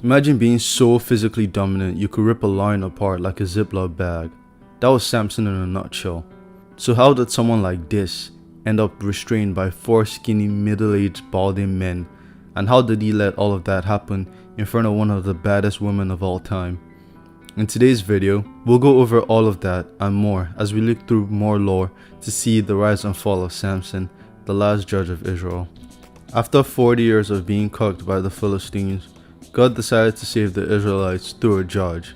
Imagine being so physically dominant you could rip a lion apart like a Ziploc bag. That was Samson in a nutshell. So how did someone like this end up restrained by 4 skinny middle-aged balding men, and how did he let all of that happen in front of one of the baddest women of all time? In today's video, we'll go over all of that and more as we look through more lore to see the rise and fall of Samson, the last judge of Israel. After 40 years of being cucked by the Philistines, God decided to save the Israelites through a judge.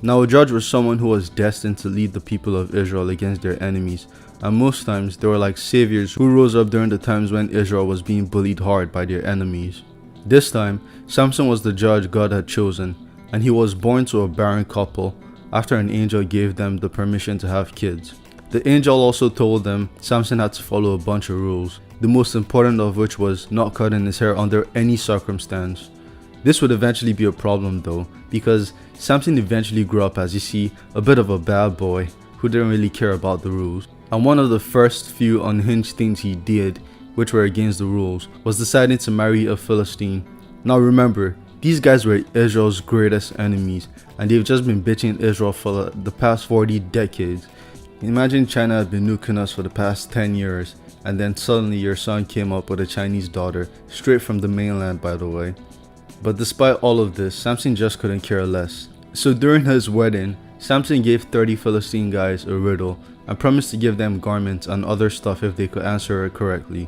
Now, a judge was someone who was destined to lead the people of Israel against their enemies, and most times they were like saviors who rose up during the times when Israel was being bullied hard by their enemies. This time, Samson was the judge God had chosen, and he was born to a barren couple after an angel gave them the permission to have kids. The angel also told them Samson had to follow a bunch of rules, the most important of which was not cutting his hair under any circumstance. This would eventually be a problem though, because Samson eventually grew up, as you see, a bit of a bad boy who didn't really care about the rules. And one of the first few unhinged things he did, which were against the rules, was deciding to marry a Philistine. Now remember, these guys were Israel's greatest enemies, and they've just been bitching Israel for the past 40 decades. Imagine China had been nuking us for the past 10 years, and then suddenly your son came up with a Chinese daughter, straight from the mainland by the way. But despite all of this, Samson just couldn't care less. So during his wedding, Samson gave 30 Philistine guys a riddle and promised to give them garments and other stuff if they could answer it correctly.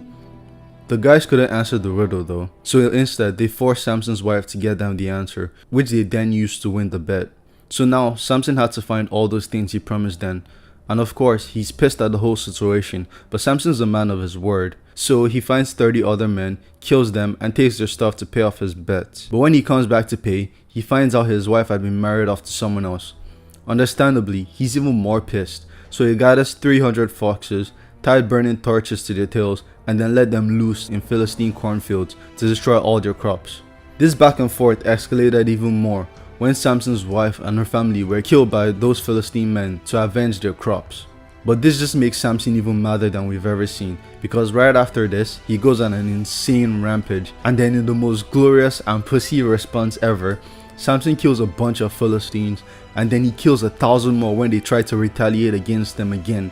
The guys couldn't answer the riddle though, so instead they forced Samson's wife to get them the answer, which they then used to win the bet. So now Samson had to find all those things he promised them, and of course he's pissed at the whole situation, but Samson's a man of his word. So he finds 30 other men, kills them, and takes their stuff to pay off his bets. But when he comes back to pay, he finds out his wife had been married off to someone else. Understandably, he's even more pissed, so he gathers 300 foxes, tied burning torches to their tails, and then let them loose in Philistine cornfields to destroy all their crops. This back and forth escalated even more when Samson's wife and her family were killed by those Philistine men to avenge their crops. But this just makes Samson even madder than we've ever seen, because right after this, he goes on an insane rampage, and then in the most glorious and pussy response ever, Samson kills a bunch of Philistines, and then he kills 1,000 more when they try to retaliate against them again.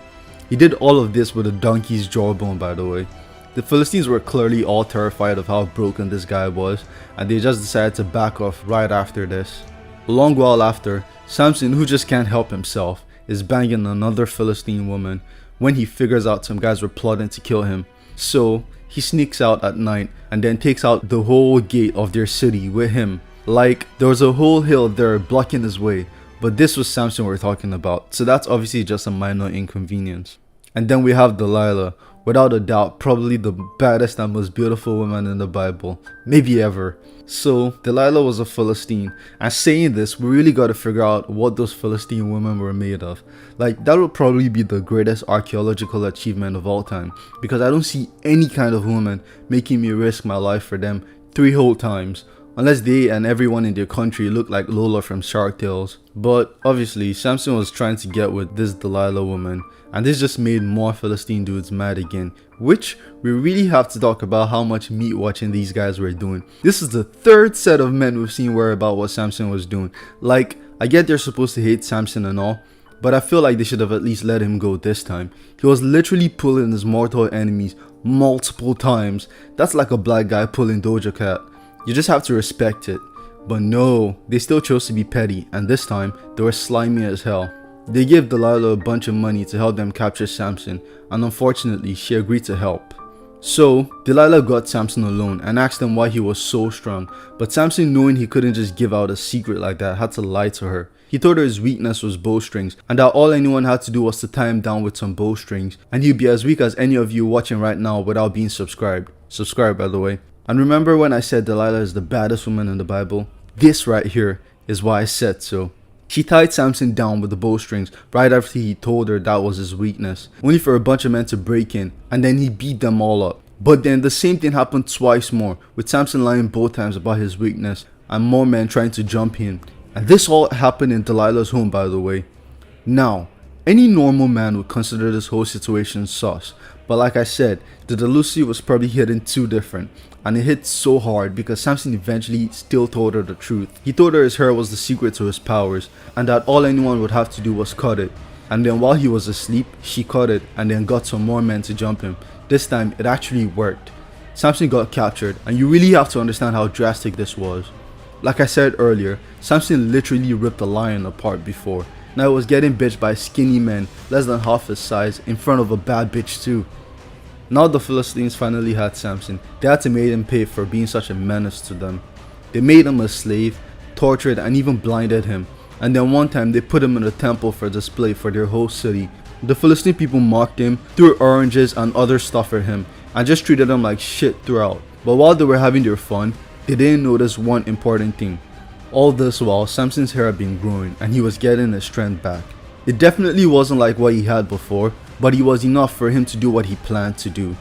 He did all of this with a donkey's jawbone, by the way. The Philistines were clearly all terrified of how broken this guy was, and they just decided to back off right after this. A long while after, Samson, who just can't help himself, is banging another Philistine woman when he figures out some guys were plotting to kill him. So he sneaks out at night and then takes out the whole gate of their city with him. Like there was a whole hill there blocking his way, but this was Samson we're talking about, so that's obviously just a minor inconvenience. And then we have Delilah, without a doubt probably the baddest and most beautiful woman in the Bible, maybe ever. So Delilah was a Philistine, and saying this, we really got to figure out what those Philistine women were made of. Like that would probably be the greatest archaeological achievement of all time, because I don't see any kind of woman making me risk my life for them 3 whole times, unless they and everyone in their country look like Lola from Shark Tales. But obviously Samson was trying to get with this Delilah woman, and this just made more Philistine dudes mad again, which we really have to talk about how much meat watching these guys were doing. This is the 3rd set of men we've seen worry about what Samson was doing. Like, I get they're supposed to hate Samson and all, but I feel like they should have at least let him go this time. He was literally pulling his mortal enemies multiple times. That's like a black guy pulling Doja Cat. You just have to respect it. But no, they still chose to be petty, and this time they were slimy as hell. They gave Delilah a bunch of money to help them capture Samson, and unfortunately she agreed to help. So Delilah got Samson alone and asked him why he was so strong, but Samson, knowing he couldn't just give out a secret like that, had to lie to her. He told her his weakness was bowstrings, and that all anyone had to do was to tie him down with some bowstrings, and he'd be as weak as any of you watching right now without being subscribed. Subscribe, by the way. And remember when I said Delilah is the baddest woman in the Bible? This right here is why I said so. She tied Samson down with the bowstrings right after he told her that was his weakness, only for a bunch of men to break in, and then he beat them all up. But then the same thing happened twice more, with Samson lying both times about his weakness, and more men trying to jump in. And this all happened in Delilah's home, by the way. Now, any normal man would consider this whole situation sus, but like I said, the delusion was probably hitting too different. and it hit so hard because Samson eventually still told her the truth. He told her his hair was the secret to his powers and that all anyone would have to do was cut it. And then while he was asleep, she cut it and then got some more men to jump him. This time it actually worked. Samson got captured, and you really have to understand how drastic this was. Like I said earlier, Samson literally ripped a lion apart before. Now it was getting bitched by skinny men less than half his size in front of a bad bitch too. Now the Philistines finally had Samson. They had to make him pay for being such a menace to them. They made him a slave, tortured and even blinded him. And then one time they put him in a temple for display for their whole city. The Philistine people mocked him, threw oranges and other stuff at him, and just treated him like shit throughout. But while they were having their fun, they didn't notice one important thing. All this while, Samson's hair had been growing and he was getting his strength back. It definitely wasn't like what he had before, but it was enough for him to do what he planned to do.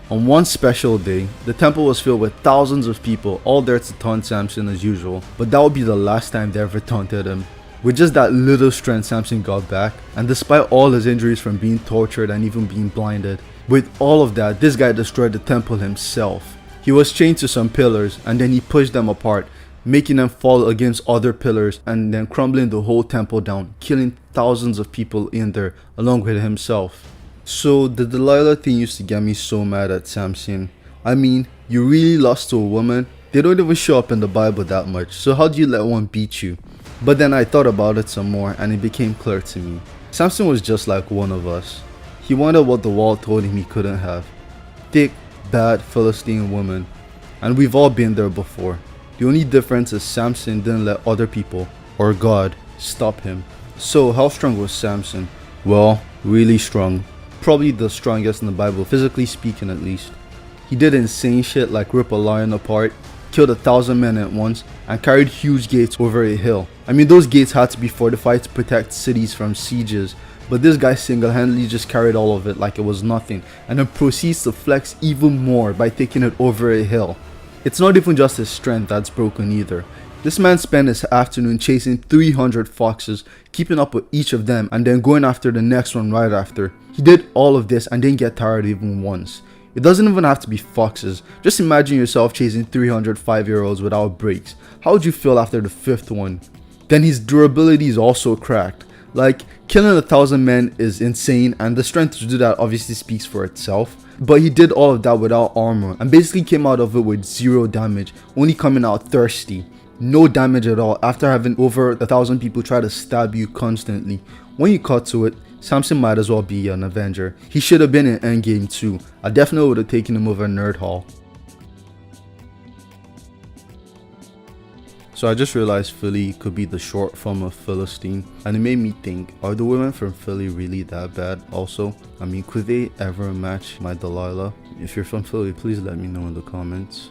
On one special day, the temple was filled with thousands of people, all there to taunt Samson as usual, but that would be the last time they ever taunted him. With just that little strength Samson got back, and despite all his injuries from being tortured and even being blinded, with all of that, this guy destroyed the temple himself. He was chained to some pillars and then he pushed them apart, making them fall against other pillars and then crumbling the whole temple down, killing thousands of people in there along with himself. So the Delilah thing used to get me so mad at Samson. I mean, you really lost to a woman? They don't even show up in the Bible that much, so how do you let one beat you? But then I thought about it some more and it became clear to me. Samson was just like one of us. He wanted what the wall told him he couldn't have. Thick, bad Philistine woman. And we've all been there before. The only difference is Samson didn't let other people, or God, stop him. So how strong was Samson? Well, really strong. Probably the strongest in the Bible, physically speaking at least. He did insane shit like rip a lion apart, killed 1,000 men at once, and carried huge gates over a hill. I mean, those gates had to be fortified to protect cities from sieges, but this guy single-handedly just carried all of it like it was nothing, and then proceeds to flex even more by taking it over a hill. It's not even just his strength that's broken either. This man spent his afternoon chasing 300 foxes, keeping up with each of them and then going after the next one right after. He did all of this and didn't get tired even once. It doesn't even have to be foxes. Just imagine yourself chasing 300 5-year-olds without breaks. How would you feel after the 5th one? Then his durability is also cracked. Like, killing 1,000 men is insane and the strength to do that obviously speaks for itself. But he did all of that without armor and basically came out of it with 0 damage, only coming out thirsty. No damage at all after having over 1,000 people try to stab you constantly. When you cut to it, Samson might as well be an Avenger. He should have been in Endgame too. I definitely would have taken him over Nerd Hall. So I just realized Philly could be the short form of Philistine, and it made me think, are the women from Philly really that bad also? I mean, could they ever match my Delilah? If you're from Philly, please let me know in the comments.